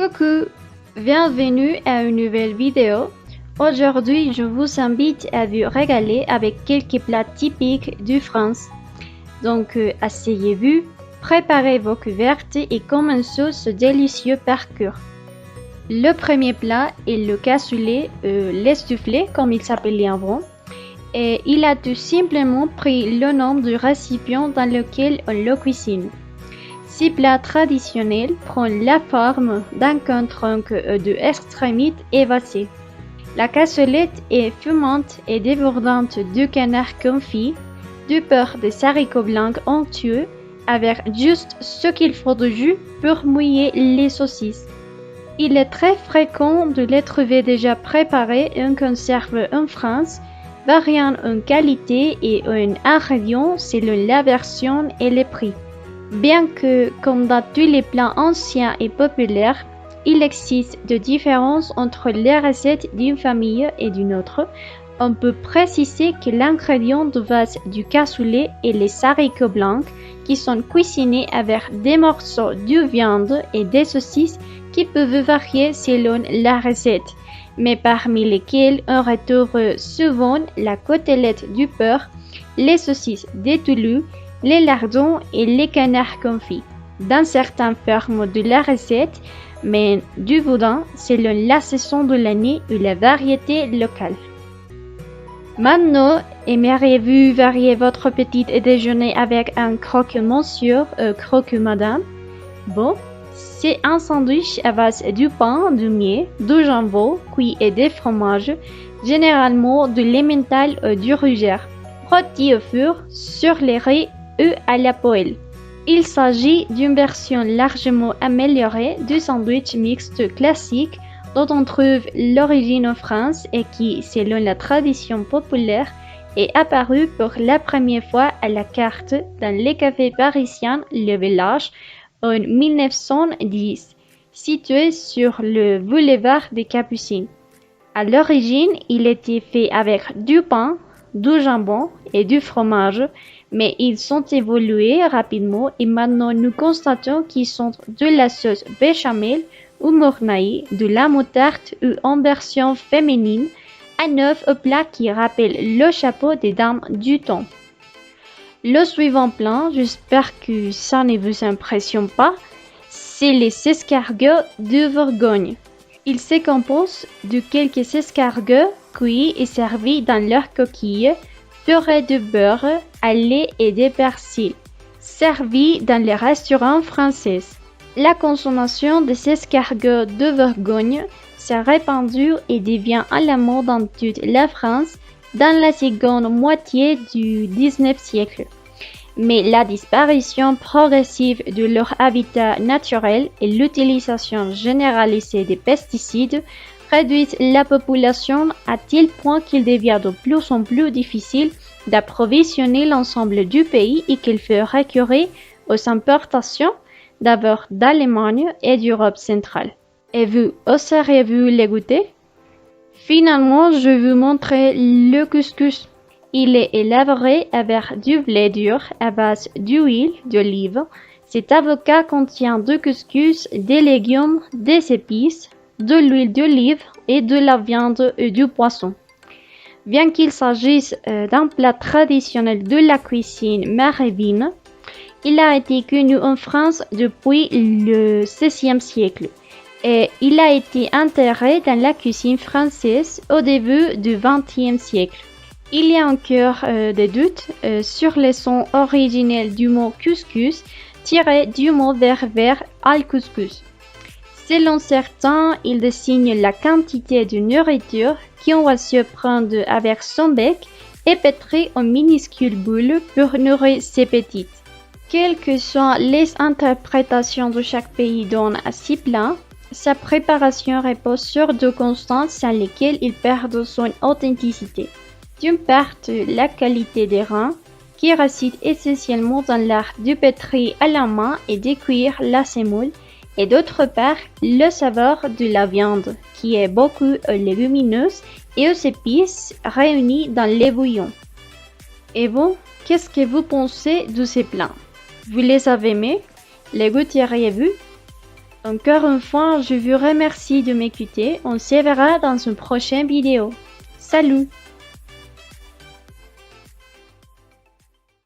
Coucou, bienvenue à une nouvelle vidéo. Aujourd'hui, je vous invite à vous régaler avec quelques plats typiques de France. Donc, asseyez-vous, préparez vos couvertes et commençons ce délicieux parcours. Le premier plat est le cassoulet, l'estoufflé comme il s'appelait avant. Et il a tout simplement pris le nom du récipient dans lequel on le cuisine. Ce plat traditionnel prend la forme d'un tronc de extrémités évassées. La cassolette est fumante et débordante de canard confit, du beurre de haricots blancs onctueux, avec juste ce qu'il faut de jus pour mouiller les saucisses. Il est très fréquent de les trouver déjà préparés en conserve en France, variant en qualité et en ingrédients selon la version et les prix. Bien que, comme dans tous les plats anciens et populaires, il existe des différences entre les recettes d'une famille et d'une autre, on peut préciser que l'ingrédient de base du cassoulet est les haricots blancs qui sont cuisinés avec des morceaux de viande et des saucisses qui peuvent varier selon la recette, mais parmi lesquels on retrouve souvent la côtelette du beurre, les saucisses de Toulouse, les lardons et les canards confits. Dans certaines formes de la recette, mais du boudin selon la saison de l'année ou la variété locale. Maintenant, aimeriez-vous varier votre petit déjeuner avec un croque-monsieur ou croque-madame? Bon, c'est un sandwich à base du pain, du miel, du jambon cuit et des fromages, généralement de l'emmental ou du rouge, rôti au four, sur les riz ou à la poêle. Il s'agit d'une version largement améliorée du sandwich mixte classique dont on trouve l'origine en France et qui, selon la tradition populaire, est apparu pour la première fois à la carte dans les cafés parisiens Le Village en 1910, situé sur le boulevard des Capucines. À l'origine, il était fait avec du pain, du jambon et du fromage, mais ils ont évolué rapidement et maintenant nous constatons qu'ils sont de la sauce béchamel ou mornaille, de la moutarde ou en version féminine, un œuf au plat qui rappelle le chapeau des dames du temps. Le suivant plat, j'espère que ça ne vous impressionne pas, c'est les escargots de Bourgogne. Il se compose de quelques escargots cuits et servis dans leur coquille, purée de beurre, à lait et de persil, servis dans les restaurants français. La consommation des escargots de Bourgogne s'est répandue et devient à la mode dans toute la France dans la seconde moitié du XIXe siècle. Mais la disparition progressive de leur habitat naturel et l'utilisation généralisée des pesticides réduisent la population à tel point qu'il devient de plus en plus difficile d'approvisionner l'ensemble du pays et qu'il faut recourir aux importations d'abord d'Allemagne et d'Europe centrale. Et vous, oseriez-vous les goûter? Finalement, je vais vous montrer le couscous. Il est élaboré avec du blé dur à base d'huile d'olive. Cet avocat contient du couscous, des légumes, des épices, de l'huile d'olive et de la viande et du poisson. Bien qu'il s'agisse d'un plat traditionnel de la cuisine maghrébine, il a été connu en France depuis le XVIe siècle et il a été intégré dans la cuisine française au début du XXe siècle. Il y a encore des doutes sur le son originel du mot couscous tiré du mot berbère al-couscous. Selon certains, il désigne la quantité de nourriture qu'on va se prendre avec son bec et pétrir en minuscules boules pour nourrir ses petites. Quelles que soient les interprétations de chaque pays donne à ce plat, sa préparation repose sur deux constantes sans lesquelles il perd son authenticité. D'une part, la qualité des reins, qui réside essentiellement dans l'art du pétrir à la main et de cuire la semoule, et d'autre part, le saveur de la viande, qui est beaucoup légumineuse et aux épices réunies dans les bouillons. Et vous, qu'est-ce que vous pensez de ces plats? Vous les avez aimés? Les goûteriez-vous? Encore une fois, je vous remercie de m'écouter. On se verra dans une prochaine vidéo. Salut!